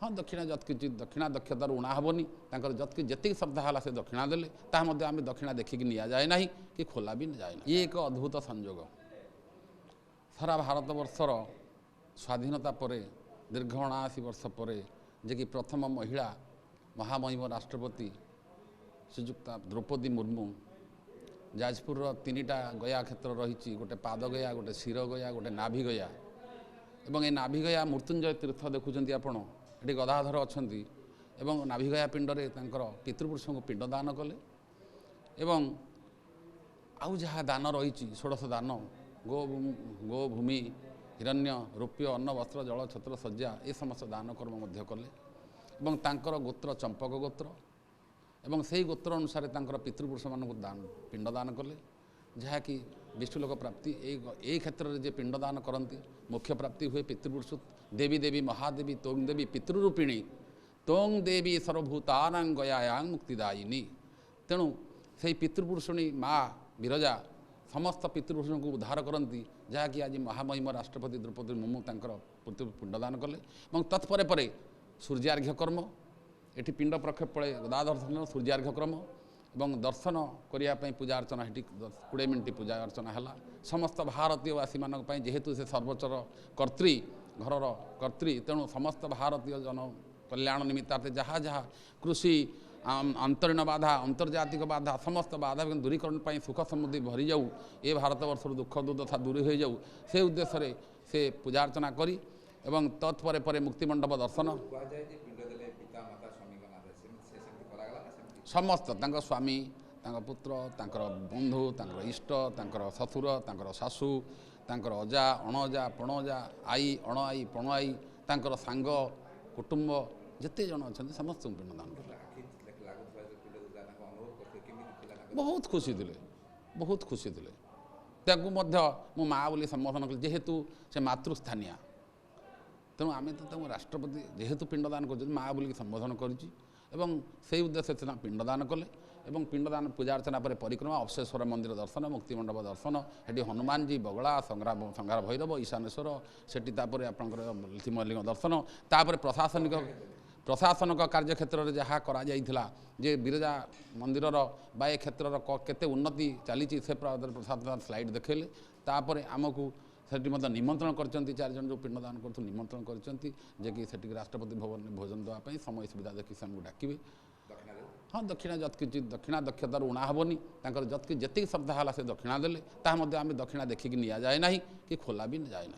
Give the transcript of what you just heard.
हाँ दक्षिणा जत्कि दक्षिणा दक्षतार उणा हेनी जत्कि जी श्रद्धा है से दक्षिणा देले आम दक्षिणा देखिक नि जाए ना कि खोला भी जाए ना। ये एक अद्भुत संयोग सारा भारत वर्षर स्वाधीनता पर दीर्घ 79 वर्ष पर जे कि प्रथम महिला महामहिम राष्ट्रपति श्रीजुक्ता द्रौपदी मुर्मू जाजपुर 3टा गया क्षेत्र रही गोटे पाद गया गोटे शिर गया गोटे नाभि गया एवं ये नाभि गया मृत्युंजय तीर्थ देखुं आपण ये गदाधर अच्छा नाभि गया पिंडरे पितृपुरुष को पिंड दान कले एवं आउ जहाँ दान रही 16 दान गो भूमि हिरण्य रूप्य अन्न वस्त्र जल छत्र शज्या ये समस्त दान कर्म कले एवं तांकर गोत्र चंपक गोत्र एवं से गोत्र अनुसार पितृपुरुष मान दान पिंड दान कले जहाँकि विष्णुलोक प्राप्ति यही क्षेत्र में जे पिंड दान करती मोक्ष प्राप्ति हुए पितृपुरुष देवी देवी महादेवी तोंग देवी पितृरूपिणी तोंग देवी सर्वभूतानां गयायां मुक्तिदायिनी तेणु से पितृपुरुषणी माँ विरजा समस्त पितृपुरुषों को उद्धार करती जहाँकि आज महामहिम राष्ट्रपति द्रौपदी मुर्मू पिंडदान कले और तत्पर पर सूर्यार्घ्य कर्म ये पिंड प्रक्षेप गदाधर सूर्यार्घ्य क्रम एवं दर्शन करने पूजा अर्चना ये 20 मिनट पूजा अर्चना है समस्त भारतीयवासी मानक जेहेतु से सर्वोच्च कर्त्री घर कर्त्री तेणु समस्त भारतीय जन कल्याण निमित्तार्थे जहाँ जहाँ कृषि अंतरीण बाधा अंतर्जातिक बाधा समस्त बाधा दूरीकरण सुख समृद्धि भरी जाऊ ये भारतवर्ष दुख दुर्दशा दूरी हो जाऊ से उद्देश्य से पूजा अर्चना करी एवं तत्पर पर मुक्तिमंडप दर्शन समस्त स्वामी पुत्र बंधु इष्ट ससुर शाशु अजा अणअजा पणअजा आई अणआई पणआई सांग कुटुंब जिते जन अच्छा समस्त पिंडदान बहुत खुशी थे बहुत खुशी थे मु माँ बोली संबोधन कल जेहेतु से मातृस्थानीय तेणु आम तो राष्ट्रपति जेहेतु पिंडदान कर माँ बोल संबोधन करुँची एवं से उद्देश्य से पिंडदान कले एवं पिंडदान पूजा अर्चना पर परिक्रमा अवशेश्वर मंदिर दर्शन मुक्तिमंडप दर्शन ये हनुमान जी बगला संगार भैरव ईशानेश्वर सेठी आपलिंग दर्शन तापर प्रशासनिक कार्यक्षेत्र में जहाँ जे बिरजा मंदिर बा ए क्षेत्र केते उन्नति चली से प्रशासन स्लाइड देखले तापर आमको सेठी निमंत्रण करचंती 4 जन जो पिंडदान कर निमंत्रण करचंती जे कि सेठी राष्ट्रपति भवन में भोजन देवाई समय सुविधा देखी से डाकिबे। हाँ दक्षिणा जत्कि दक्षिणा दक्षतार उणा हेनी जत्कि जी श्रद्धा है से दक्षिणा देले आम दक्षिणा देखिक नि जाए ना कि खोला भी जाए ना।